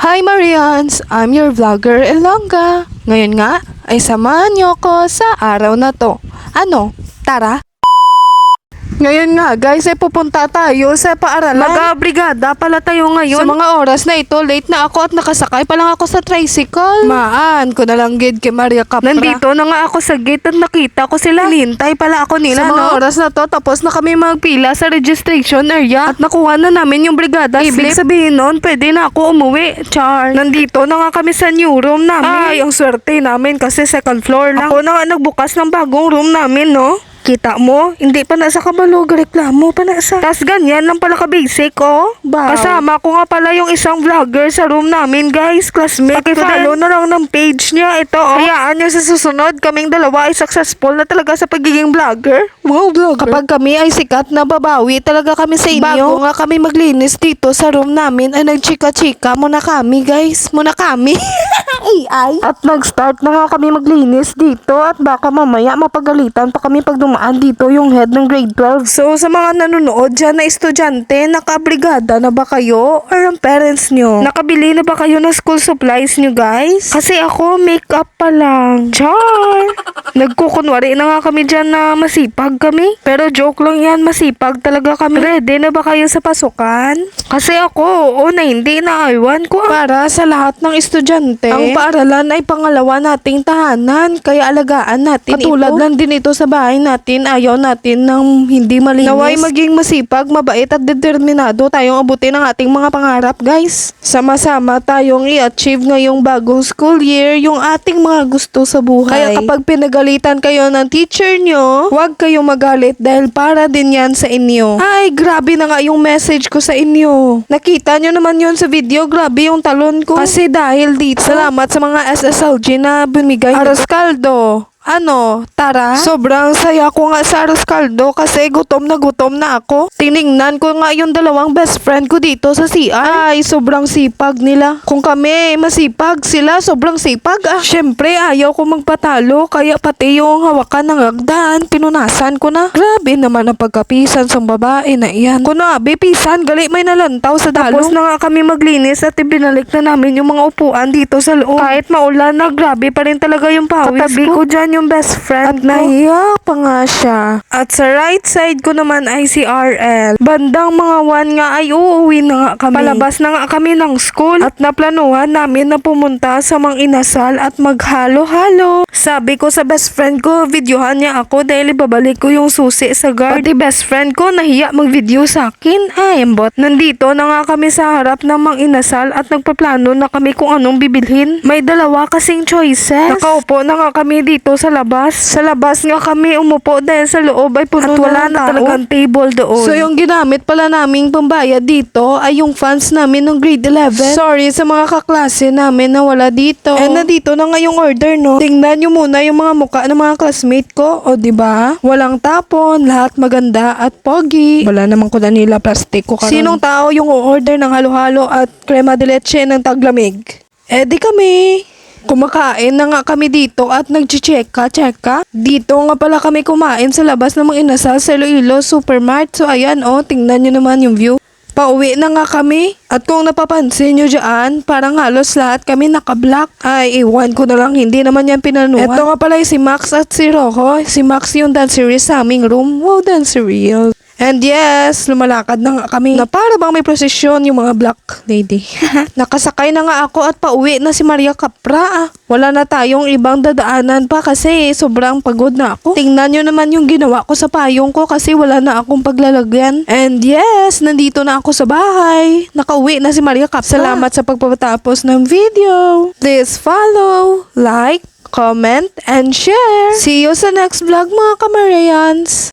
Hi Marians! I'm your vlogger Elonga. Ngayon nga ay samahan niyo ko sa araw na to. Ano? Tara! Ngayon nga guys ay pupunta tayo sa paaralan. Mag-abrigada pala tayo ngayon. Sa mga oras na ito, late na ako at nakasakay pa lang ako sa tricycle. Maan ko na lang gid kay Maria Capra. Nandito na nga ako sa gate at nakita ko sila. Hinintay pala ako nila, Sa mga no? oras na to, tapos na kami magpila sa registration area. At nakuha na namin yung brigada Ibig slip. Sabihin nun, pwede na ako umuwi. Char. Nandito na nga kami sa new room namin. Ay, ang swerte namin kasi second floor lang. Ako na nga nagbukas ng bagong room namin, no? Kita mo, hindi pa nasa kabalog, reklamo pa nasa. Tas ganyan lang pala ka-basic, oh. Wow. Kasama ko nga pala yung isang vlogger sa room namin, guys. Classmate. Paki-follow na lang ng page niya. Ito, oh. Hayaan niyo sa susunod, kaming dalawa ay successful na talaga sa pagiging vlogger. Wow, vlogger. Kapag kami ay sikat na babawi talaga kami sa inyo. Bago nga kami maglinis dito sa room namin ay nagchika-chika muna kami guys. Muna kami. Ay. At nag-start na nga kami maglinis dito at baka mamaya mapagalitan pa kami pag dumaan dito yung head ng grade 12. So sa mga nanonood dyan na estudyante, nakabrigada na ba kayo? Or ang parents nyo? Nakabili na ba kayo ng school supplies nyo, guys? Kasi ako, makeup pa lang. Char! Nagkukunwari na nga kami dyan na masipag kami. Pero joke lang yan, masipag talaga kami. Ready na ba kayo sa pasukan? Kasi ako, oo na hindi na aywan ko. Para sa lahat ng estudyante, ang paaralan ay pangalawa nating tahanan. Kaya alagaan natin Katulad ito. Lang din ito sa bahay natin. Ayaw natin ng hindi malinis. Naway maging masipag, mabait at determinado tayong abutin ang ating mga pangarap, guys. Sama-sama tayong i-achieve ngayong bagong school year yung ating mga gusto sa buhay. Kaya kapag pinagalitan kayo ng teacher nyo, huwag kayong magalit dahil para din yan sa inyo. Ay, grabe na nga yung message ko sa inyo. Nakita nyo naman yun sa video, grabe yung talon ko. Kasi dahil dito, salamat sa mga SSLG na bumigay ng Aroscaldo. Ano, tara? Sobrang saya ko nga sa Aroscaldo kasi gutom na ako. Tiningnan ko nga yung dalawang best friend ko dito sa CR. Ay, sobrang sipag nila. Kung kami masipag, sila sobrang sipag ah. Syempre, ayaw ko magpatalo kaya pati yung hawakan ng hagdan, pinunasan ko na. Grabe naman ang pagkapisan sa babae na iyan. Kunabi, pisan, gali may nalantaw sa dalo. Tapos na nga kami maglinis at ibinalik na namin yung mga upuan dito sa loob. Kahit maulan na, grabe pa rin talaga yung pawis Katabi ko. ko Dyan yung best friend At nahiya pa nga siya. At sa right side ko naman ay si RL. Bandang mga 1 nga ay uuwi na nga kami. Palabas na nga kami ng school At naplanuhan namin na pumunta sa Mang Inasal at maghalo-halo. Sabi ko sa best friend ko, videohan niya ako dahil ibabalik ko yung susi sa guard. Pati best friend ko nahiya mag-video sa akin. Ay, embot. Nandito na nga kami sa harap ng Mang Inasal at nagpaplano na kami kung anong bibilhin. May dalawa kasing choices. Nakaupo na nga kami dito sa labas. Sa labas nga kami umupo dahil sa loob ay puno at wala ng na tao. talagang table doon. So yung ginamit pala naming pambayad dito ay yung funds namin ng grade 11. Sorry sa mga kaklase namin na wala dito. And nandito na nga yung order, no? Tingnan nyo muna yung mga mukha ng mga classmate ko. O diba? Walang tapon, lahat maganda at pogi. Wala naman ko na nila plastiko karon. Sinong tao yung order ng halo-halo at crema de leche ng taglamig? Eh di kami. Kumakain na nga kami dito at nagchicheka. Dito nga pala kami kumain sa labas ng mga inasal sa Iloilo Supermart. So ayan oh, tingnan nyo naman yung view. Pauwi na nga kami. At kung napapansin nyo dyan, parang halos lahat kami naka-black. Ay, iwan ko na lang, hindi naman yan pinanuhan. Ito nga pala si Max at si Rocco. Si Max yung dancery sa aming room. Wow, dancery. And yes, lumalakad na nga kami na para bang may prosesyon yung mga black lady. Nakasakay na nga ako at pauwi na si Maria Capra. Wala na tayong ibang dadaanan pa kasi sobrang pagod na ako. Tingnan nyo naman yung ginawa ko sa payong ko kasi wala na akong paglalagyan. And yes, nandito na ako sa bahay. Nakauwi na si Maria Capra. Salamat sa pagpapatapos ng video. Please follow, like, comment, and share. See you sa next vlog mga Kamarians.